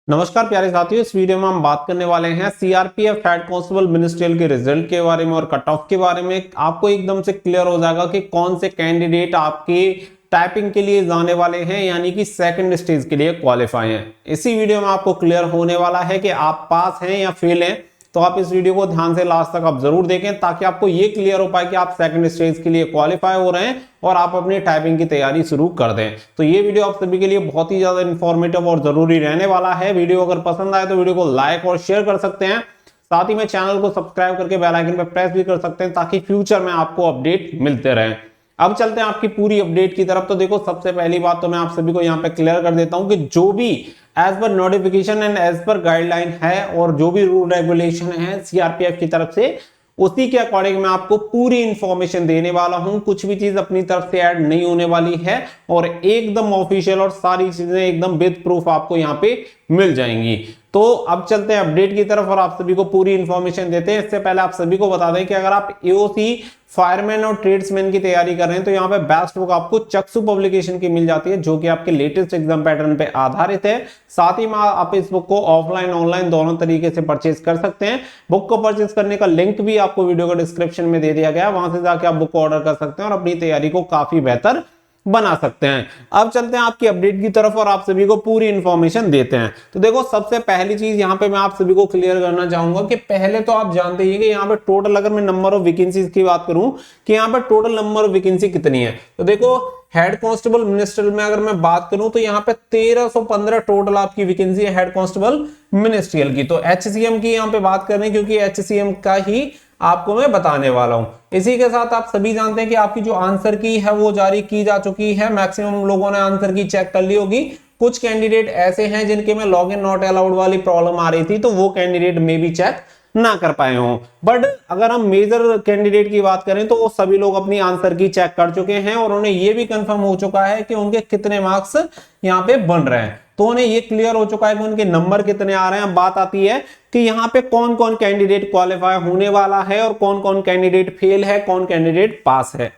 नमस्कार प्यारे साथियों, इस वीडियो में हम बात करने वाले हैं सीआरपीएफ हेड कांस्टेबल मिनिस्ट्रियल के रिजल्ट के बारे में और कट ऑफ के बारे में। आपको एकदम से क्लियर हो जाएगा कि कौन से कैंडिडेट आपके टाइपिंग के लिए जाने वाले हैं, यानी कि सेकंड स्टेज के लिए क्वालिफाई हैं। इसी वीडियो में आपको क्लियर होने वाला है कि आप पास हैं या फेल हैं। तो आप इस वीडियो को ध्यान से लास्ट तक आप जरूर देखें ताकि आपको ये क्लियर हो पाए कि आप सेकंड स्टेज के लिए क्वालिफाई हो रहे हैं और आप अपनी टाइपिंग की तैयारी शुरू कर दें। तो ये वीडियो आप सभी के लिए बहुत ही ज्यादा इंफॉर्मेटिव और जरूरी रहने वाला है। वीडियो अगर पसंद आए तो वीडियो को लाइक और शेयर कर सकते हैं, साथ ही में चैनल को सब्सक्राइब करके बेल आइकन पर प्रेस भी कर सकते हैं ताकि फ्यूचर में आपको अपडेट मिलते रहे। अब चलते हैं आपकी पूरी अपडेट की तरफ। तो देखो, सबसे पहली बात तो मैं आप सभी को यहाँ पे क्लियर कर देता हूं कि जो भी as per notification and as per guideline है और जो भी रूल रेगुलेशन है सीआरपीएफ की तरफ से, उसी के अकॉर्डिंग मैं आपको पूरी इंफॉर्मेशन देने वाला हूं। कुछ भी चीज अपनी तरफ से ऐड नहीं होने वाली है और एकदम ऑफिशियल और सारी चीजें एकदम विद प्रूफ आपको यहाँ पे मिल जाएंगी। तो अब चलते हैं अपडेट की तरफ और आप सभी को पूरी इंफॉर्मेशन देते हैं। इससे पहले आप सभी को बता दें कि अगर आप एओसी फायरमैन और ट्रेड्समैन की तैयारी कर रहे हैं तो यहाँ पे बेस्ट बुक आपको चक्षु पब्लिकेशन की मिल जाती है, जो कि आपके लेटेस्ट एग्जाम पैटर्न पे आधारित है। साथ ही में आप इस बुक को ऑफलाइन ऑनलाइन दोनों तरीके से परचेज कर सकते हैं। बुक को परचेज करने का लिंक भी आपको वीडियो के डिस्क्रिप्शन में दे दिया गया है, वहां से जाके आप बुक को ऑर्डर कर सकते हैं और अपनी तैयारी को काफी बेहतर बना सकते हैं। अब चलते हैं आपकी अपडेट की तरफ और आप सभी को पूरी इंफॉर्मेशन देते हैं। तो देखो, सबसे पहली चीज यहाँ पे मैं आप सभी को क्लियर करना चाहूंगा कि पहले तो आप जानते ही कि यहाँ पे टोटल, अगर मैं नंबर ऑफ वैकेंसीज की बात करूं कि यहाँ पे टोटल नंबर ऑफ वैकेंसी कितनी है, तो देखो हेड कांस्टेबल मिनिस्ट्रियल में अगर मैं बात करूं तो यहाँ पे 1315 टोटल आपकी वैकेंसी है हेड कांस्टेबल मिनिस्ट्रियल की। तो एचसीएम की यहाँ पे बात करें क्योंकि एचसीएम का ही आपको मैं बताने वाला हूं। इसी के साथ आप सभी जानते हैं कि आपकी जो आंसर की है वो जारी की जा चुकी है। मैक्सिमम लोगों ने आंसर की चेक कर ली होगी। कुछ कैंडिडेट ऐसे हैं जिनके में लॉग इन नॉट अलाउड वाली प्रॉब्लम आ रही थी, तो वो कैंडिडेट में भी चेक ना कर पाए हों। बट अगर हम मेजर कैंडिडेट की बात करें तो वो सभी लोग अपनी आंसर की चेक कर चुके हैं और उन्हें ये भी कंफर्म हो चुका है कि उनके कितने मार्क्स यहाँ पे बन रहे हैं। तो उन्हें ये क्लियर हो चुका है कि उनके नंबर कितने आ रहे हैं। बात आती है कि यहाँ पे कौन कौन कैंडिडेट क्वालिफाई होने वाला है और कौन कौन कैंडिडेट फेल है, कौन कैंडिडेट पास है।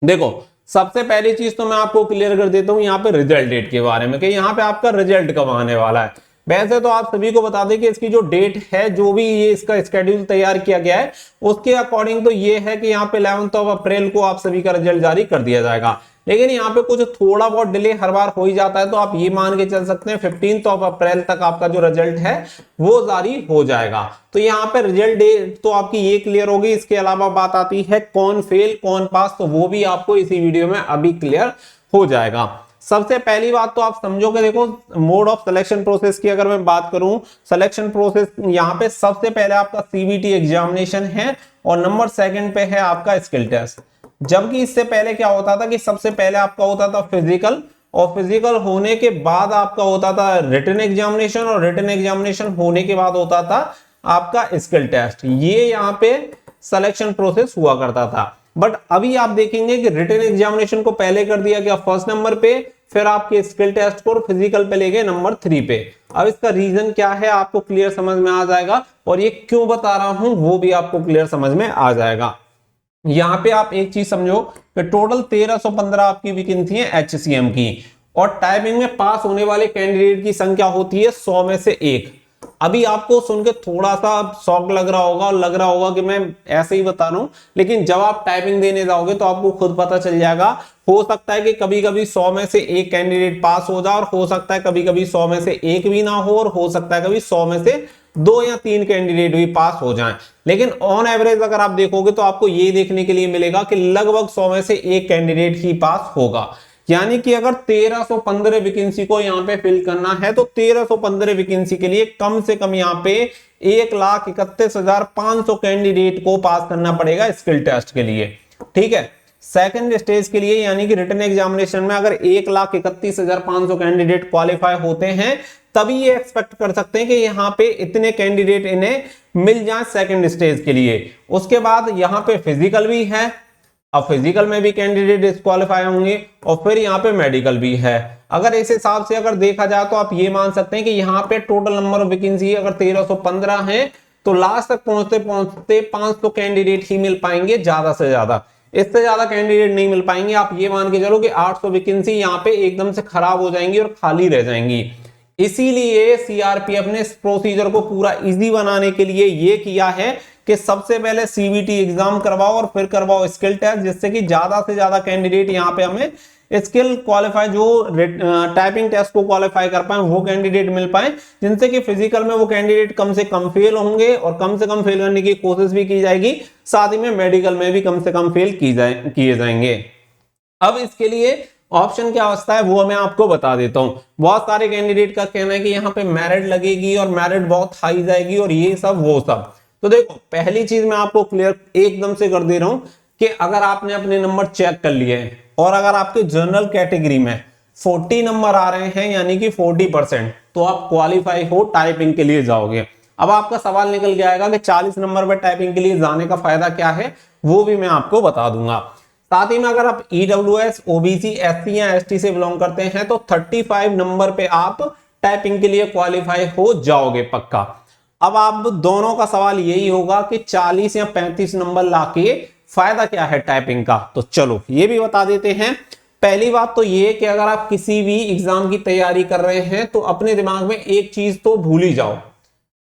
देखो, सबसे पहली चीज तो मैं आपको क्लियर कर देता हूं यहाँ पे रिजल्ट डेट के बारे में कि यहाँ पे आपका रिजल्ट कब आने वाला है। वैसे तो आप सभी को बता दें कि इसकी जो डेट है, जो भी ये इसका स्केड्यूल तैयार किया गया है उसके अकॉर्डिंग तो ये है कि यहाँ पे 11 अप्रैल को आप सभी का रिजल्ट जारी कर दिया जाएगा। लेकिन यहाँ पे कुछ थोड़ा बहुत डिले हर बार हो ही जाता है, तो आप ये मान के चल सकते हैं 15 अप्रैल तक आपका जो रिजल्ट है वो जारी हो जाएगा। तो यहाँ पे रिजल्ट डेट तो आपकी ये क्लियर होगी। इसके अलावा बात आती है कौन फेल कौन पास, तो वो भी आपको इसी वीडियो में अभी क्लियर हो जाएगा। सबसे पहली बात तो आप समझो कि देखो, मोड ऑफ सिलेक्शन प्रोसेस की अगर मैं बात करूं, सिलेक्शन प्रोसेस यहाँ पे सबसे पहले आपका सीबीटी एग्जामिनेशन है और नंबर सेकंड पे है आपका स्किल टेस्ट। जबकि इससे पहले क्या होता था कि सबसे पहले आपका होता था फिजिकल, और फिजिकल होने के बाद आपका होता था रिटन एग्जामिनेशन, और रिटन एग्जामिनेशन होने के बाद होता था आपका स्किल टेस्ट। ये यहाँ पे सिलेक्शन प्रोसेस हुआ करता था। बट अभी आप देखेंगे कि रिटन एग्जामिनेशन को पहले कर दिया गया फर्स्ट नंबर पे, फिर आपके स्किल टेस्ट को फिजिकल पे ले गए नंबर 3 पे। अब इसका रीजन क्या है आपको क्लियर समझ में आ जाएगा, और ये क्यों बता रहा हूं वो भी आपको क्लियर समझ में आ जाएगा। यहां पे आप एक चीज समझो कि टोटल 1315 आपकी वैकेंसी है एचसीएम की, और टाइपिंग में पास होने वाले कैंडिडेट की संख्या होती है 100 में से 1। अभी आपको सुन के थोड़ा सा शॉक लग रहा होगा और लग रहा होगा कि मैं ऐसे ही बता रहा हूं, लेकिन जब आप टाइपिंग देने जाओगे तो आपको खुद पता चल जाएगा। हो सकता है कि कभी कभी 100 में से 1 कैंडिडेट पास हो जाए, और हो सकता है कभी कभी 100 में से 1 भी ना हो, और हो सकता है कभी 100 में से 2 या 3 कैंडिडेट भी पास हो जाएं। लेकिन ऑन एवरेज अगर आप देखोगे तो आपको ये देखने के लिए मिलेगा कि लगभग 100 में से 1 कैंडिडेट ही पास होगा। यानी कि अगर 1315 वैकेंसी को यहाँ पे फिल करना है तो 1315 वैकेंसी के लिए कम से कम यहाँ पे 1,31,500 कैंडिडेट को पास करना पड़ेगा स्किल टेस्ट के लिए। ठीक है, सेकंड स्टेज के लिए यानी कि रिटन एग्जामिनेशन में अगर 1,31,500 कैंडिडेट क्वालिफाई होते हैं, तभी ये एक्सपेक्ट कर सकते हैं कि यहाँ पे इतने कैंडिडेट इन्हें मिल जाए सेकंड स्टेज के लिए। उसके बाद यहाँ पे फिजिकल भी है, अब फिजिकल में भी कैंडिडेट डिस्क्वालीफाई होंगे, और फिर यहाँ पे मेडिकल भी है। अगर इस हिसाब से अगर देखा जाए तो आप ये मान सकते हैं कि यहाँ पे टोटल नंबर ऑफ वैकेंसी अगर 1315 है तो लास्ट तक पहुंचते पहुंचते 500 कैंडिडेट ही मिल पाएंगे, ज्यादा से ज्यादा। इससे ज्यादा कैंडिडेट नहीं मिल पाएंगे। आप ये मान के चलो कि 800 वैकेंसी यहाँ पे एकदम से खराब हो जाएंगी और खाली रह जाएंगी। इसीलिए सीआरपीएफ ने इस प्रोसीजर को पूरा इजी बनाने के लिए ये किया है कि सबसे पहले सीबीटी एग्जाम करवाओ और फिर करवाओ स्किल टेस्ट, जिससे कि ज्यादा से ज्यादा कैंडिडेट यहाँ पे हमें स्किल क्वालिफाई, जो टाइपिंग टेस्ट को क्वालिफाई कर पाए वो कैंडिडेट मिल पाए, जिनसे कि फिजिकल में वो कैंडिडेट कम से कम फेल होंगे और कम से कम फेल करने की कोशिश भी की जाएगी, साथ ही में मेडिकल में भी कम से कम फेल किए जाएंगे। अब इसके लिए ऑप्शन की अवस्था है वो मैं आपको बता देता हूं। बहुत सारे कैंडिडेट का कहना है कि यहाँ पे मेरिट लगेगी और मेरिट बहुत हाई जाएगी और ये सब वो सब। तो देखो, पहली चीज मैं आपको क्लियर एकदम से कर दे रहा हूं कि अगर आपने अपने नंबर चेक कर लिए हैं और अगर आपके जनरल कैटेगरी में 40 नंबर आ रहे हैं यानी कि 40%, तो आप क्वालिफाई हो, टाइपिंग के लिए जाओगे। अब आपका सवाल निकल के आएगा कि 40 नंबर पर टाइपिंग के लिए जाने का फायदा क्या है, वो भी मैं आपको बता दूंगा। साथ ही में अगर आप ईडब्ल्यूएस, ओबीसी, एससी या एसटी से बिलोंग करते हैं तो 35 नंबर पे आप टाइपिंग के लिए क्वालिफाई हो जाओगे पक्का। अब आप दोनों का सवाल यही होगा कि 40 या 35 नंबर लाके फायदा क्या है टाइपिंग का, तो चलो ये भी बता देते हैं। पहली बात तो ये कि अगर आप किसी भी एग्जाम की तैयारी कर रहे हैं तो अपने दिमाग में एक चीज तो भूल ही जाओ,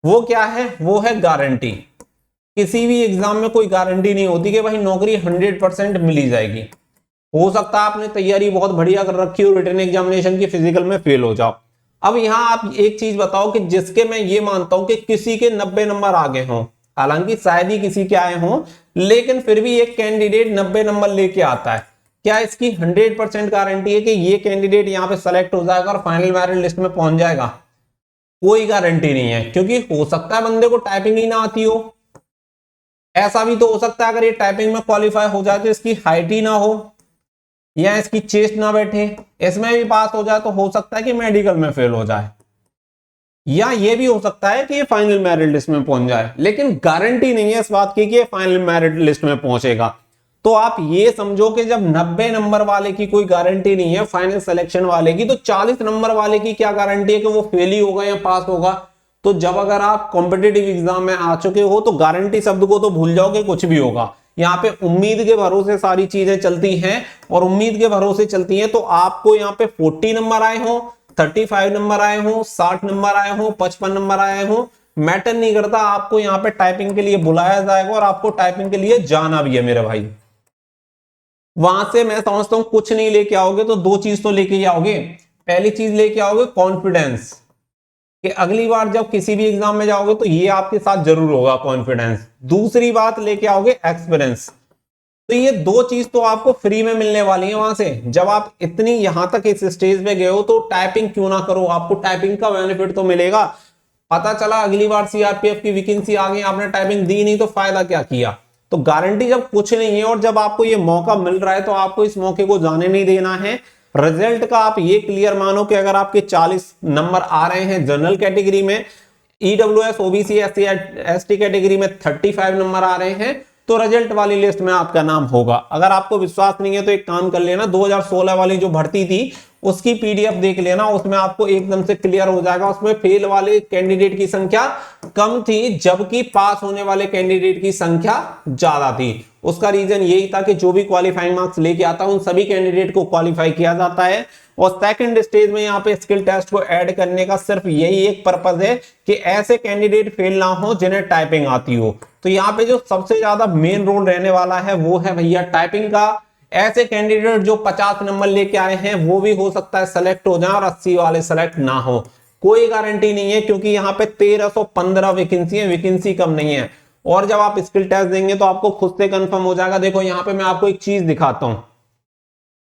वो क्या है, वो है गारंटी। किसी भी एग्जाम में कोई गारंटी नहीं होती कि भाई नौकरी 100% मिली जाएगी। हो सकता है आपने तैयारी बहुत बढ़िया कर रखी हो, रिटन एग्जामिनेशन की फिजिकल में फेल हो जाओ। अब यहां आप एक चीज बताओ कि जिसके मैं ये मानता हूं कि किसी के 90 नंबर आगे हों, हालांकि शायद ही किसी के आए हों, लेकिन फिर भी एक कैंडिडेट 90 नंबर लेके आता है, क्या इसकी 100% गारंटी है कि ये कैंडिडेट यहाँ पे सेलेक्ट हो जाएगा और फाइनल मेरिट लिस्ट में पहुंच जाएगा? कोई गारंटी नहीं है, क्योंकि हो सकता है बंदे को टाइपिंग ही ना आती हो। ऐसा भी तो हो सकता है अगर ये टाइपिंग में क्वालिफाई हो जाए तो इसकी हाइट ही ना हो या इसकी चेस्ट ना बैठे, इसमें भी पास हो जाए तो हो सकता है कि मेडिकल में फेल हो जाए, या ये भी हो सकता है कि ये फाइनल मेरिट लिस्ट में पहुंच जाए, लेकिन गारंटी नहीं है इस बात की कि ये फाइनल मेरिट लिस्ट में पहुंचेगा। तो आप ये समझो कि जब 90 नंबर वाले की कोई गारंटी नहीं है फाइनल सिलेक्शन वाले की, तो 40 नंबर वाले की क्या गारंटी है कि वो फेल ही होगा या पास होगा? तो जब अगर आप कॉम्पिटिटिव एग्जाम में आ चुके हो तो गारंटी शब्द को तो भूल जाओ कि कुछ भी होगा। यहाँ पे उम्मीद के भरोसे सारी चीजें चलती हैं और उम्मीद के भरोसे चलती हैं। तो आपको यहाँ पे 40 नंबर आए हो, 35 नंबर आए हो, 60 नंबर आए हो, 55 नंबर आए हो, मैटर नहीं करता, आपको यहाँ पे टाइपिंग के लिए बुलाया जाएगा और आपको टाइपिंग के लिए जाना भी है मेरे भाई। वहां से मैं समझता हूं कुछ नहीं लेके आओगे तो दो चीज तो लेके आओगे। पहली चीज लेके आओगे कॉन्फिडेंस, कि अगली बार जब किसी भी एग्जाम में जाओगे तो ये आपके साथ जरूर होगा कॉन्फिडेंस। दूसरी बात लेके आओगे एक्सपीरियंस। तो ये दो चीज तो आपको फ्री में मिलने वाली है वहां से। जब आप इतनी यहां तक इस स्टेज पे गए हो तो टाइपिंग क्यों ना करो, आपको टाइपिंग का बेनिफिट तो मिलेगा। पता चला अगली बार सीआरपीएफ की वैकेंसी आ गई, आपने टाइपिंग दी नहीं तो फायदा क्या किया? तो गारंटी जब कुछ नहीं है और जब आपको ये मौका मिल रहा है तो आपको इस मौके को जाने नहीं देना है। रिजल्ट का आप ये क्लियर मानो कि अगर आपके 40 नंबर आ रहे हैं जनरल कैटेगरी में, EWS, OBC, SC, ST category में 35 नंबर आ रहे हैं, तो रिजल्ट वाली लिस्ट में आपका नाम होगा। अगर आपको विश्वास नहीं है तो एक काम कर लेना, 2016 वाली जो भर्ती थी उसकी पीडीएफ देख लेना, उसमें आपको एकदम से क्लियर हो जाएगा। उसमें फेल वाले कैंडिडेट की संख्या कम थी जबकि पास होने वाले कैंडिडेट की संख्या ज्यादा थी। उसका रीजन यही था कि जो भी क्वालिफाइंग मार्क्स लेके आता है उन सभी कैंडिडेट को क्वालिफाई किया जाता है। और सेकंड स्टेज में यहाँ पे स्किल टेस्ट को ऐड करने का सिर्फ यही एक पर्पज है कि ऐसे कैंडिडेट फेल ना हो जिन्हें टाइपिंग आती हो। तो यहाँ पे जो सबसे ज्यादा मेन रोल रहने वाला है वो है भैया टाइपिंग का। ऐसे कैंडिडेट जो 50 नंबर लेके आए हैं वो भी हो सकता है सेलेक्ट हो जाए और 80 वाले सेलेक्ट ना हो, कोई गारंटी नहीं है, क्योंकि यहाँ पे 1315 वैकेंसी है, वैकेंसी कम नहीं है। और जब आप स्किल टेस्ट देंगे तो आपको खुद से कंफर्म हो जाएगा। देखो यहाँ पे मैं आपको एक चीज दिखाता हूं,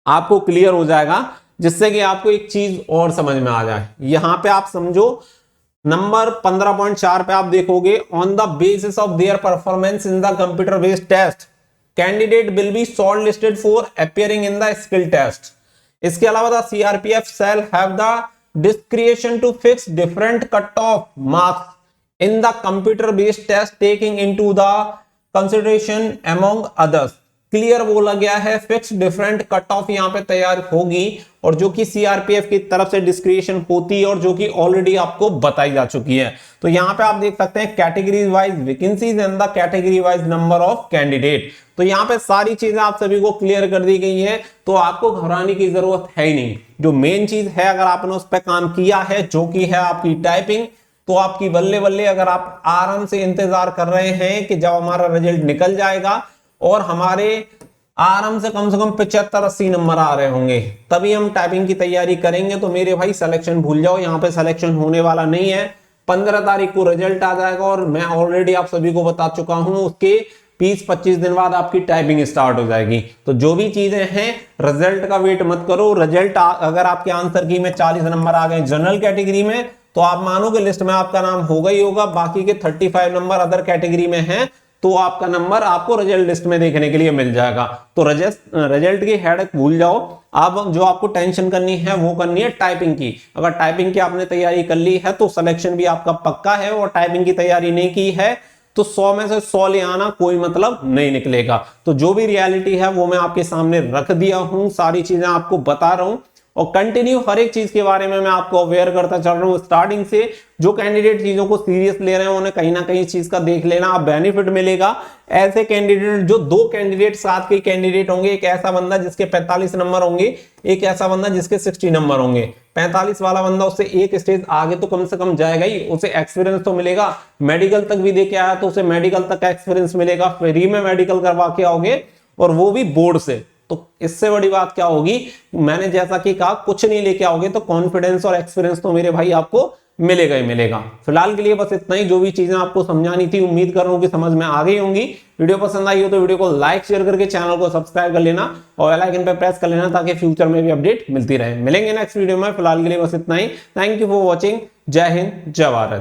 आपको क्लियर हो जाएगा, जिससे कि आपको एक चीज और समझ में आ जाए। यहां पे आप समझो नंबर 15.4 पे आप देखोगे, on the basis of their performance in the computer based test candidate will be shortlisted for appearing in the skill test. इसके अलावा the CRPF shall have the discretion to fix different cut off marks in the computer based test taking into the consideration among others. Clear बोला गया है, fix different cut of यहाँ पे तैयार होगी और जो कि सीआरपीएफ की तरफ से डिस्क्रिशन होती है और जो कि ऑलरेडी आपको बताई जा चुकी है। तो यहाँ पे आप देख सकते हैं category wise vacancies and the category wise number of candidate. तो यहाँ पे सारी चीजें आप सभी को क्लियर कर दी गई है, तो आपको घबराने की जरूरत है ही नहीं। जो मेन चीज है, अगर आपने उस पर काम किया है, जो कि है आपकी टाइपिंग, तो आपकी बल्ले बल्ले, अगर आप आराम से इंतजार कर रहे हैं कि जब हमारा रिजल्ट निकल जाएगा और हमारे आराम से कम 75-80 नंबर आ रहे होंगे, तभी हम टाइपिंग की तैयारी करेंगे। तो मेरे भाई सिलेक्शन भूल जाओ, यहाँ पे सिलेक्शन होने वाला नहीं है। 15 तारीख को रिजल्ट आ जाएगा और मैं ऑलरेडी आप सभी को बता चुका हूं, उसके 20-25 दिन बाद आपकी टाइपिंग स्टार्ट हो जाएगी। तो जो भी चीजें हैं, रिजल्ट का वेट मत करो। रिजल्ट अगर आपके आंसर की में 40 नंबर आ गए जनरल कैटेगरी में, तो आप मानोगे लिस्ट में आपका नाम होगा ही होगा। बाकी के 35 नंबर अदर कैटेगरी में हैं, तो आपका नंबर आपको रिजल्ट लिस्ट में देखने के लिए मिल जाएगा। तो रिजल्ट की हेडेक भूल जाओ। अब जो आपको टेंशन करनी है वो करनी है टाइपिंग की। अगर टाइपिंग की आपने तैयारी कर ली है तो सिलेक्शन भी आपका पक्का है, और टाइपिंग की तैयारी नहीं की है तो 100 में से 100 ले आना, कोई मतलब नहीं निकलेगा। तो जो भी रियलिटी है वो मैं आपके सामने रख दिया हूं, सारी चीजें आपको बता रहा हूं, और कंटिन्यू हर एक चीज के बारे में मैं आपको अवेयर करता चल रहा हूं स्टार्टिंग से। जो कैंडिडेट चीजों को सीरियस ले रहे हैं उन्हें कहीं ना कहीं चीज का देख लेना, आप बेनिफिट मिलेगा। ऐसे कैंडिडेट, जो 2 कैंडिडेट साथ के कैंडिडेट होंगे, एक ऐसा बंदा जिसके 45 नंबर होंगे, एक ऐसा बंदा जिसके 60 नंबर होंगे। 45 वाला बंदा उससे एक स्टेज आगे तो कम से कम जाएगा ही, उसे एक्सपीरियंस तो मिलेगा। मेडिकल तक भी देके आया तो उसे मेडिकल तक का एक्सपीरियंस मिलेगा, फ्री में मेडिकल करवा के आओगे, और वो भी बोर्ड से। तो इससे बड़ी बात क्या होगी, मैंने जैसा कि कहा, कुछ नहीं लेके आओगे तो कॉन्फिडेंस और एक्सपीरियंस तो मेरे भाई आपको मिलेगा ही मिलेगा। फिलहाल के लिए बस इतना ही। जो भी चीजें आपको समझानी थी, उम्मीद कर रहा हूं कि समझ में आ गई होंगी। वीडियो पसंद आई हो तो वीडियो को लाइक शेयर करके चैनल को सब्सक्राइब कर लेना और बेल आइकन पे प्रेस कर लेना, ताकि फ्यूचर में भी अपडेट मिलती रहे। मिलेंगे नेक्स्ट वीडियो में। फिलहाल के लिए बस इतना ही। Thank you for watching. जय हिंद, जय भारत।